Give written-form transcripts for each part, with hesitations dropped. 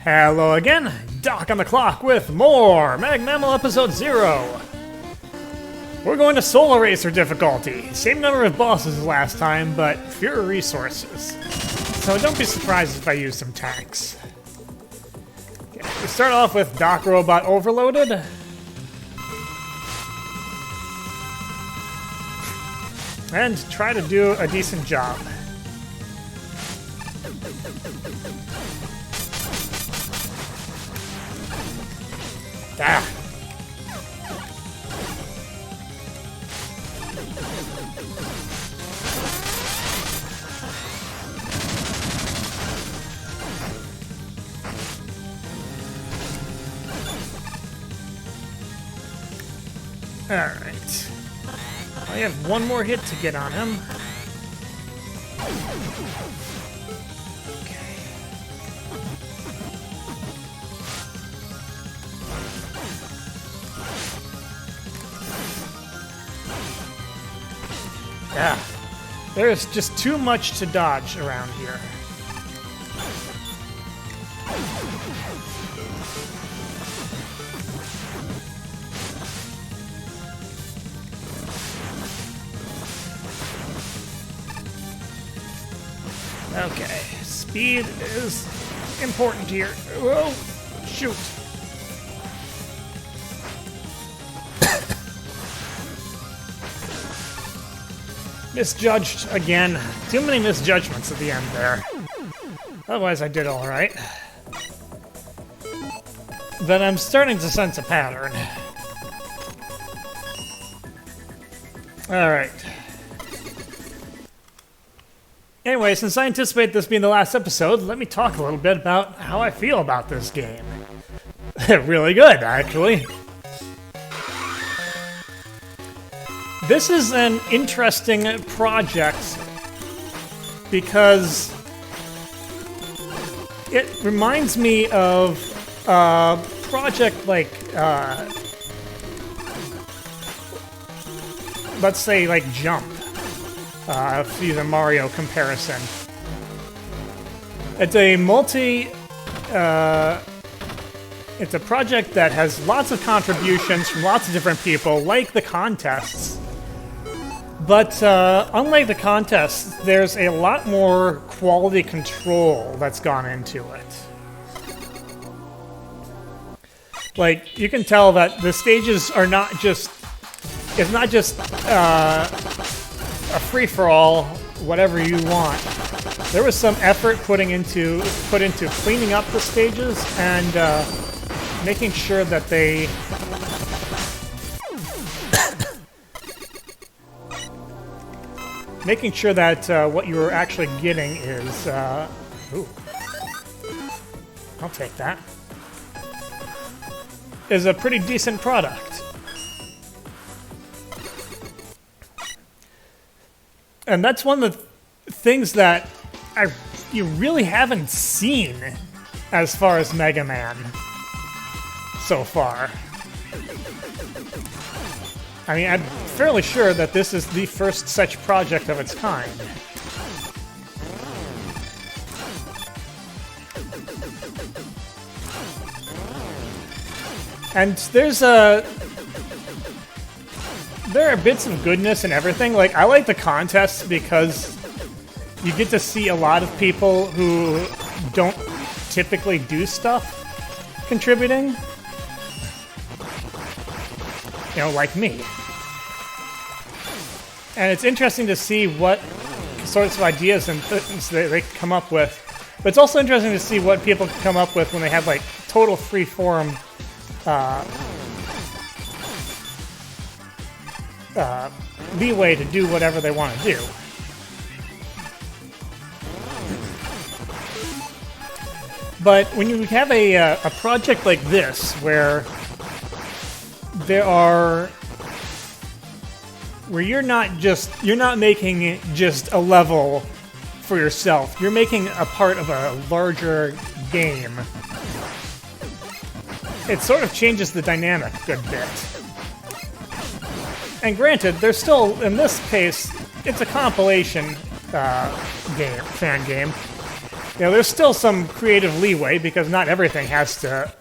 Hello again, Doc on the clock with more MAGMML Episode 0. We're going to Solar Racer difficulty. Same number of bosses as last time, but fewer resources. So don't be surprised if I use some tanks. Okay, we start off with Doc Robot Overloaded. And try to do a decent job. Ah. Alright. I have one more hit to get on him. Yeah, there's just too much to dodge around here. Okay, speed is important here. Whoa, shoot. Misjudged again. Too many misjudgments at the end there. Otherwise, I did all right. But I'm starting to sense a pattern. All right. Anyway, since I anticipate this being the last episode, let me talk a little bit about how I feel about this game. Really good, actually. This is an interesting project because it reminds me of a project like, let's say like Jump, to use a Mario comparison. It's a it's a project that has lots of contributions from lots of different people, like the contests. But unlike the contests, there's a lot more quality control that's gone into it. Like, you can tell that the stages are not just... It's not just a free-for-all, whatever you want. There was some effort put into cleaning up the stages and making sure that they... making sure that what you were actually getting is... ooh. I'll take that. Is a pretty decent product. And that's one of the things that you really haven't seen as far as Mega Man so far. I mean, I'm fairly sure that this is the first such project of its kind. And there are bits of goodness and everything. Like, I like the contests because you get to see a lot of people who don't typically do stuff contributing. You know, like me. And it's interesting to see what sorts of ideas and things they come up with. But it's also interesting to see what people come up with when they have, like, total free-form leeway to do whatever they want to do. But when you have a project like this, where you're not making just a level for yourself. You're making a part of a larger game. It sort of changes the dynamic a good bit. And granted, there's still, in this case, it's a compilation fan game. You know, there's still some creative leeway because not everything has to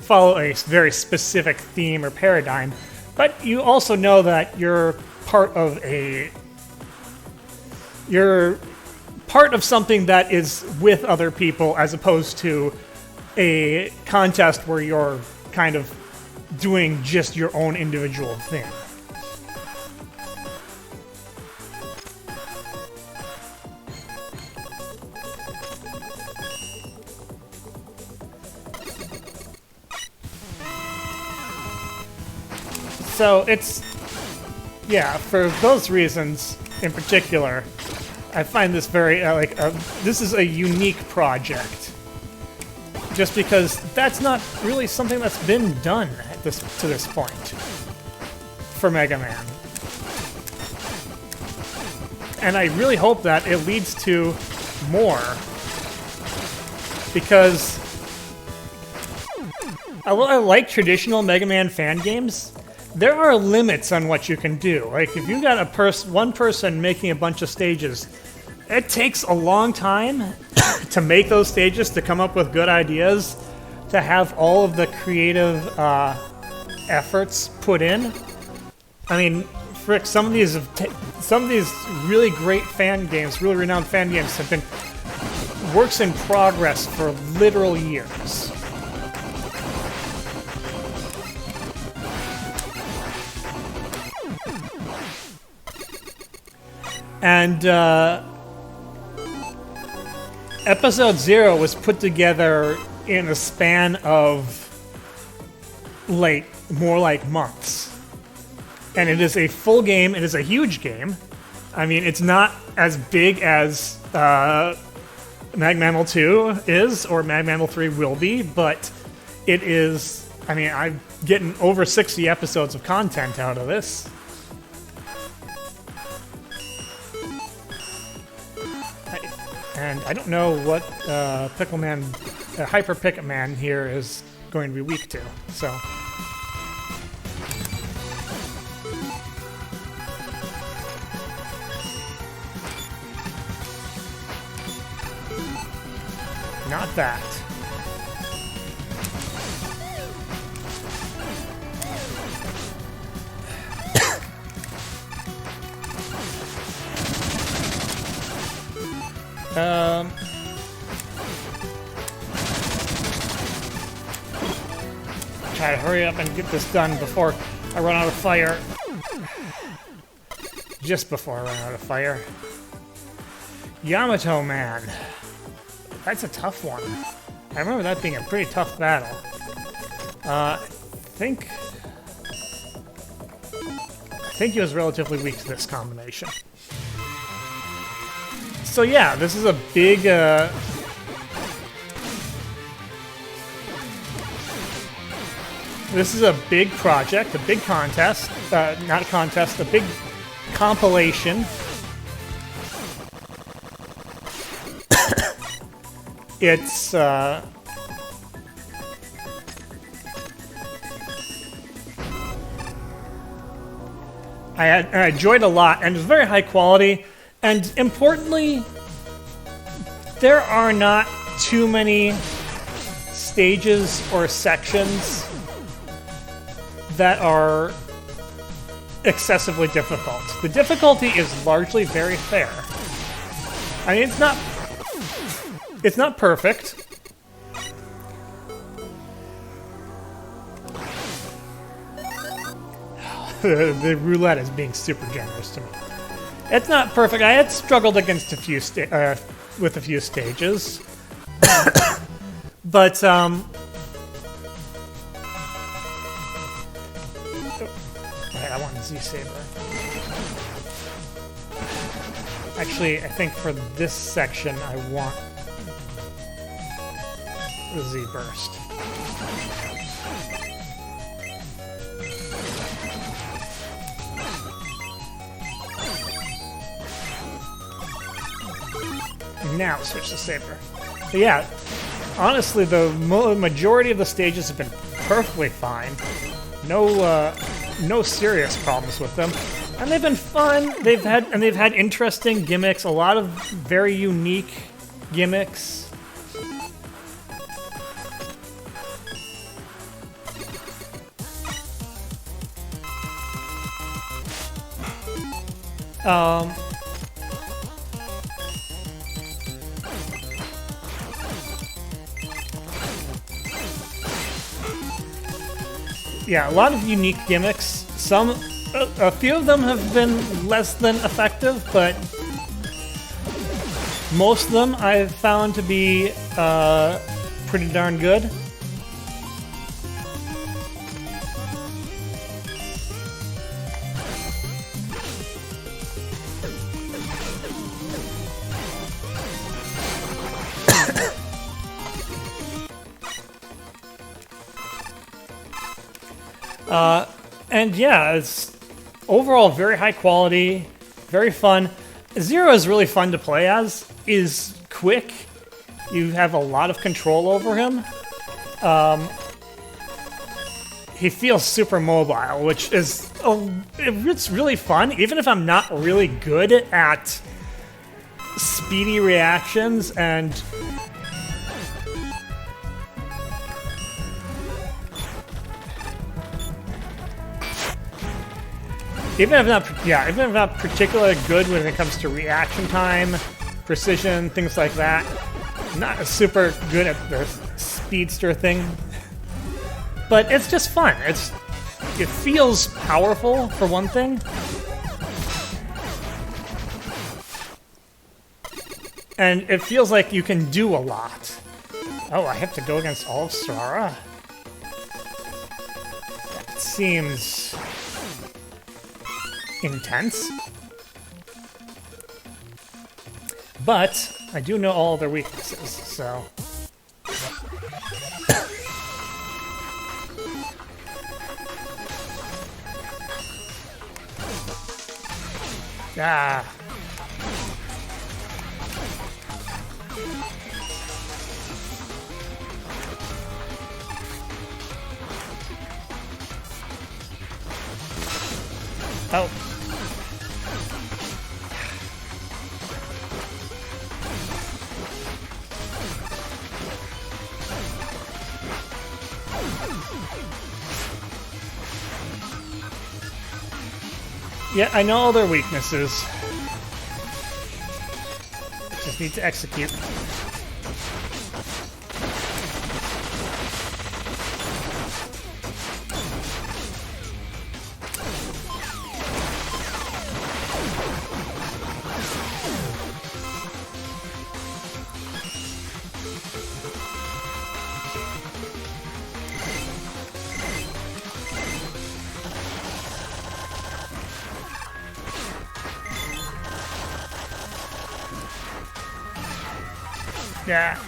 follow a very specific theme or paradigm, but you also know that you're part of something that is with other people as opposed to a contest where you're kind of doing just your own individual thing. So it's, yeah, for those reasons in particular, I find this very, this is a unique project. Just because that's not really something that's been done at to this point for Mega Man. And I really hope that it leads to more. Because I like traditional Mega Man fan games. There are limits on what you can do. Like, if you got one person making a bunch of stages, it takes a long time to make those stages, to come up with good ideas, to have all of the creative efforts put in. I mean, frick, some of these really great fan games, really renowned fan games, have been works in progress for literal years. And Episode 0 was put together in a span of more like months. And it is a full game, it is a huge game. I mean, it's not as big as MAGMML 2 is, or MAGMML 3 will be, but it is, I mean, I'm getting over 60 episodes of content out of this. And I don't know what Hyper Picket Man here is going to be weak to, so. Not that. Try to hurry up and get this done before I run out of fire. Just before I run out of fire. Yamato Man. That's a tough one. I remember that being a pretty tough battle. I think he was relatively weak to this combination. So yeah, this is a big project, a big contest, not a contest, a big compilation. It's I enjoyed it a lot, and it was very high quality. And importantly, there are not too many stages or sections that are excessively difficult. The difficulty is largely very fair. I mean, it's not perfect. The roulette is being super generous to me. It's not perfect. I had struggled against with a few stages, but I want Z Saber. Actually, I think for this section, I want the Z Burst. Now switch to Saber. But yeah, honestly, the majority of the stages have been perfectly fine. No serious problems with them. And they've been fun. They've had interesting gimmicks, a lot of very unique gimmicks. Yeah, a lot of unique gimmicks. A few of them have been less than effective, but most of them I've found to be pretty darn good. And yeah, it's overall very high quality, very fun. Zero is really fun to play as, is quick. You have a lot of control over him. He feels super mobile, which is, it's really fun. Even if I'm not really good at speedy reactions and even if I'm not particularly good when it comes to reaction time, precision, things like that. I'm not super good at the speedster thing. But it's just fun. It feels powerful, for one thing. And it feels like you can do a lot. Oh, I have to go against all of Strara? That seems intense. But I do know all their weaknesses, so... Ah. Oh. Yeah, I know all their weaknesses. Just need to execute. Yeah.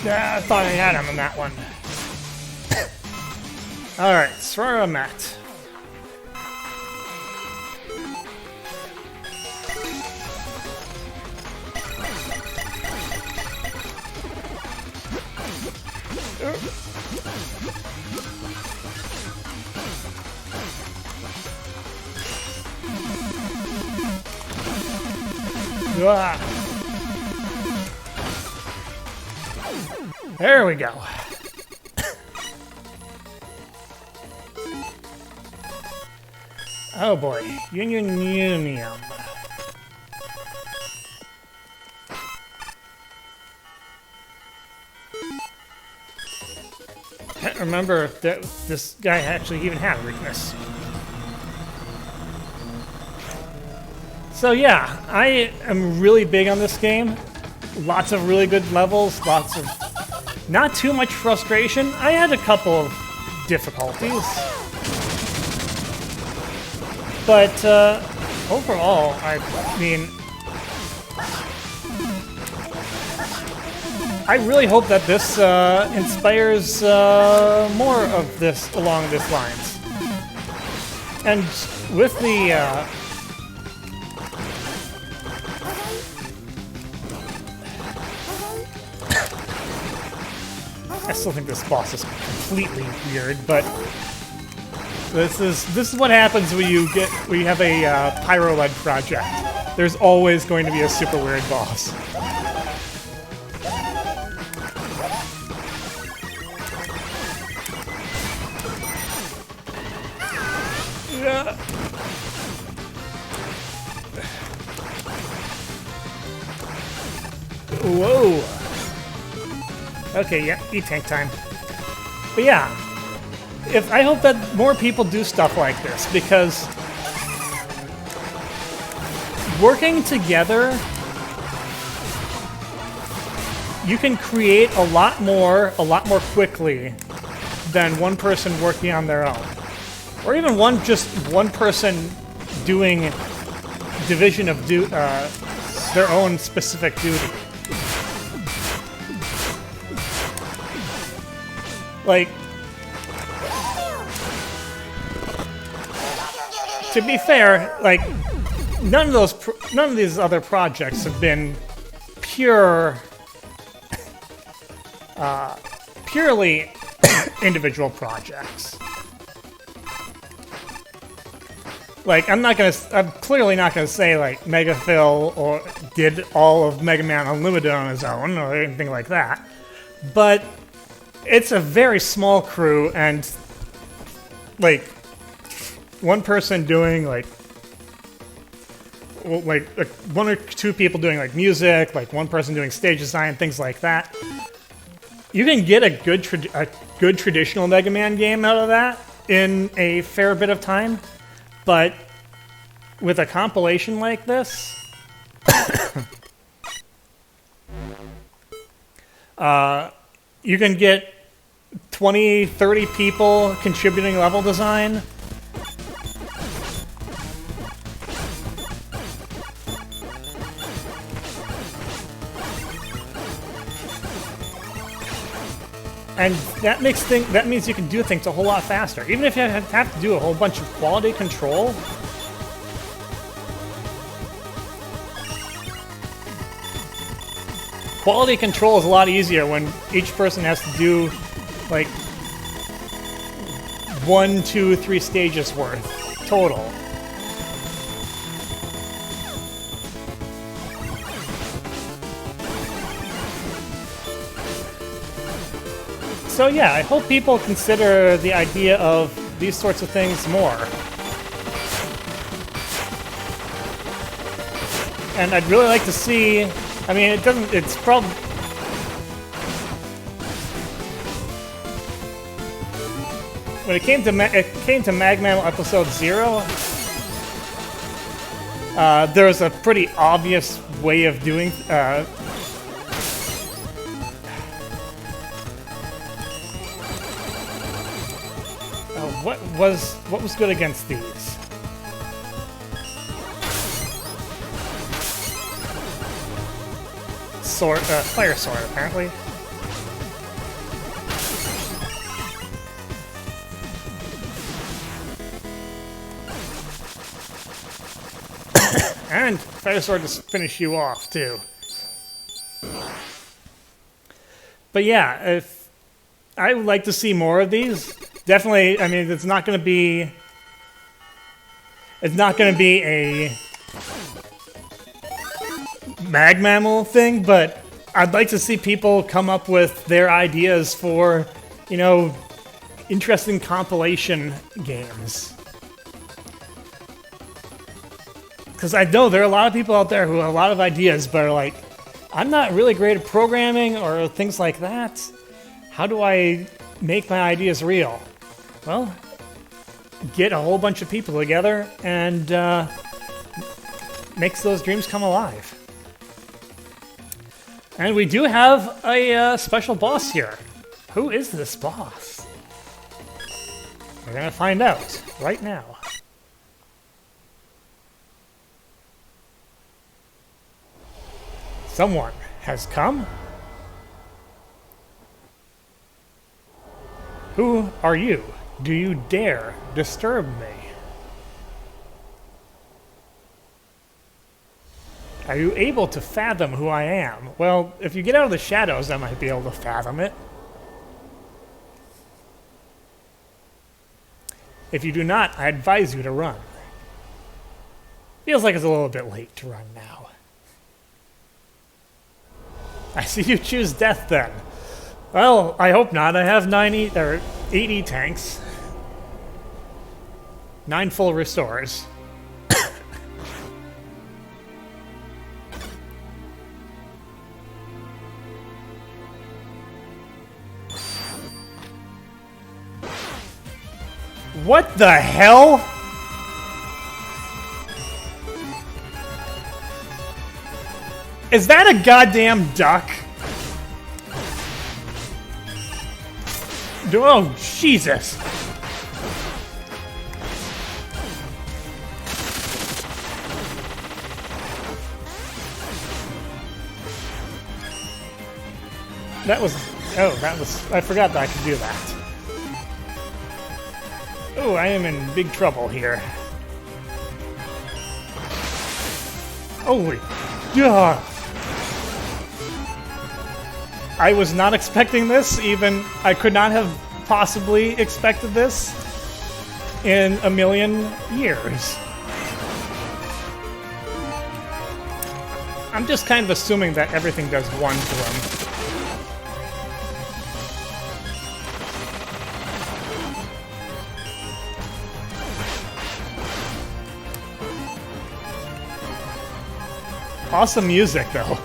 Yeah, I thought I had him on that one. Alright, Strara Met. There we go. Oh boy, Unium. Can't remember that this guy actually even had a weakness. So yeah, I am really big on this game. Lots of really good levels, lots of... Not too much frustration. I had a couple of difficulties. But overall, I mean... I really hope that this inspires more of this along these lines. And with the... I still think this boss is completely weird, but this is what happens when you have a pyro-led project. There's always going to be a super weird boss. Yeah. Whoa. Okay, yeah, E-Tank time. But yeah, I hope that more people do stuff like this, because working together, you can create a lot more quickly than one person working on their own. Or even just one person doing division of their own specific duty. Like, to be fair, like, none of these other projects have been purely individual projects. Like, I'm clearly not gonna say like Megaphil or did all of Mega Man Unlimited on his own or anything like that, but it's a very small crew, and like one person doing like one or two people doing like music, like one person doing stage design, things like that. You can get a good traditional Mega Man game out of that in a fair bit of time, but with a compilation like this, you can get 20, 30 people contributing level design. And that means you can do things a whole lot faster. Even if you have to do a whole bunch of quality control, quality control is a lot easier when each person has to do like 1, 2, 3 stages worth total. So yeah, I hope people consider the idea of these sorts of things more. And I'd really like to see, I mean, it's probably... When it came to MAGMML episode 0, there was a pretty obvious way of doing... What was good against these? Fire sword, apparently. And fire sword to finish you off too. But yeah, I would like to see more of these. Definitely, I mean, it's not going to be a MAGMML thing, but I'd like to see people come up with their ideas for, you know, interesting compilation games. Because I know there are a lot of people out there who have a lot of ideas, but are like, I'm not really great at programming or things like that. How do I make my ideas real? Well, get a whole bunch of people together and makes those dreams come alive. And we do have a special boss here. Who is this boss? We're gonna find out right now. Someone has come. Who are you? Do you dare disturb me? Are you able to fathom who I am? Well, if you get out of the shadows, I might be able to fathom it. If you do not, I advise you to run. Feels like it's a little bit late to run now. I see you choose death then. Well, I hope not. I have 80 tanks. 9 full restores. What the hell? Is that a goddamn duck? Oh, Jesus. I forgot that I could do that. Oh, I am in big trouble here. Holy... yeah. I was not expecting this, I could not have possibly expected this in a million years. I'm just kind of assuming that everything does 1 to them. Awesome music, though.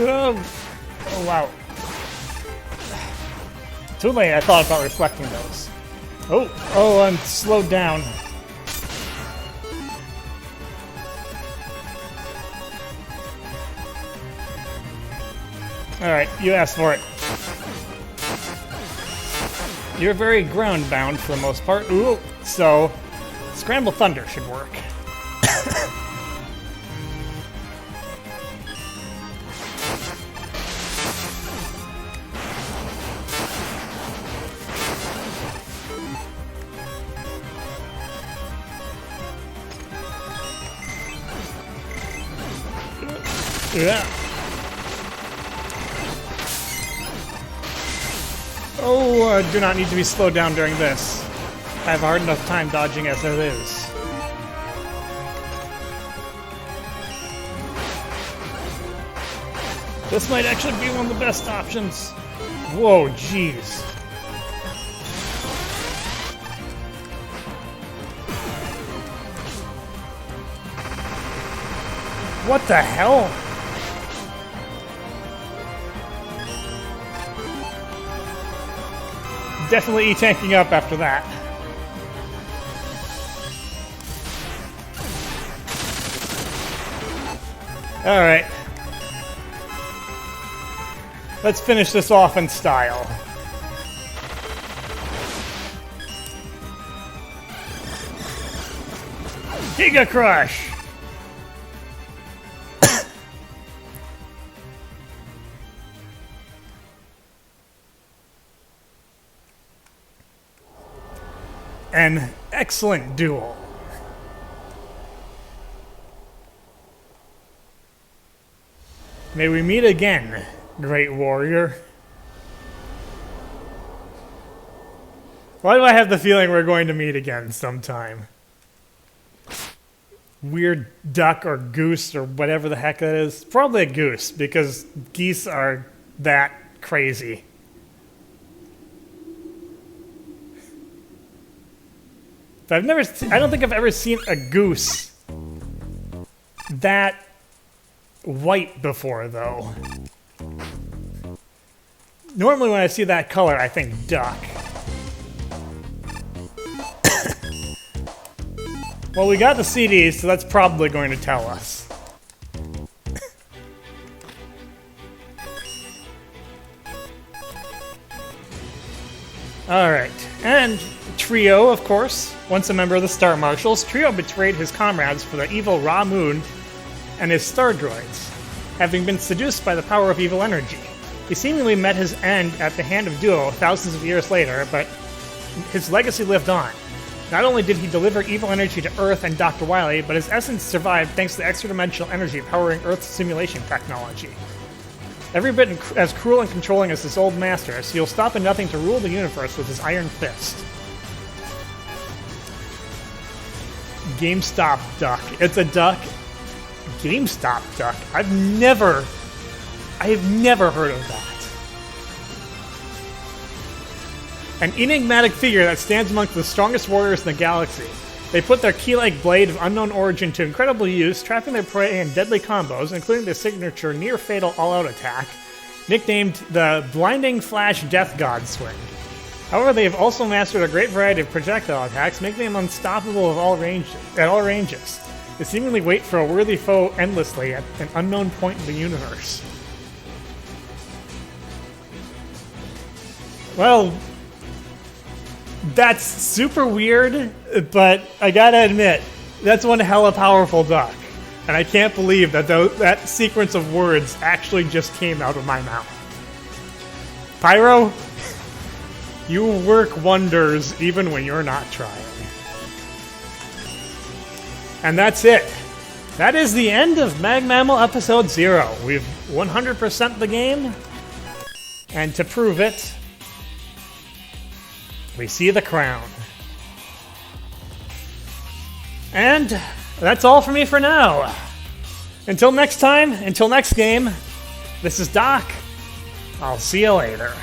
Oh, wow. Too late, I thought about reflecting those. Oh, I'm slowed down. Alright, you asked for it. You're very ground-bound for the most part. Ooh, so Scramble Thunder should work. Yeah. Oh, I do not need to be slowed down during this. I have a hard enough time dodging as it is. This might actually be one of the best options. Whoa, jeez. What the hell? Definitely tanking up after that. Alright. Let's finish this off in style. Giga Crush! An excellent duel. May we meet again, great warrior. Why do I have the feeling we're going to meet again sometime? Weird duck or goose or whatever the heck that is. Probably a goose, because geese are that crazy. I don't think I've ever seen a goose that white before, though. Normally when I see that color, I think duck. Well, we got the CDs, so that's probably going to tell us. Alright, and Trio, of course. Once a member of the Star Marshals, Trio betrayed his comrades for the evil Ra Moon and his star droids, having been seduced by the power of evil energy. He seemingly met his end at the hand of Duo thousands of years later, but his legacy lived on. Not only did he deliver evil energy to Earth and Dr. Wily, but his essence survived thanks to the extra-dimensional energy powering Earth's simulation technology. Every bit as cruel and controlling as his old masters, he'll stop at nothing to rule the universe with his iron fist. GameStop duck. It's a duck. GameStop duck. I have never heard of that. An enigmatic figure that stands amongst the strongest warriors in the galaxy. They put their key-like blade of unknown origin to incredible use, trapping their prey in deadly combos, including their signature near-fatal all-out attack, nicknamed the Blinding Flash Death God Swing. However, they have also mastered a great variety of projectile attacks, making them unstoppable at all ranges. They seemingly wait for a worthy foe endlessly at an unknown point in the universe. Well, that's super weird, but I gotta admit, that's one hella powerful duck. And I can't believe that that sequence of words actually just came out of my mouth. Pyro, you work wonders even when you're not trying. And that's it. That is the end of MAGMML Episode 0. We've 100%'d the game, and to prove it, we see the crown. And that's all for me for now. Until next time, until next game, this is Doc. I'll see you later.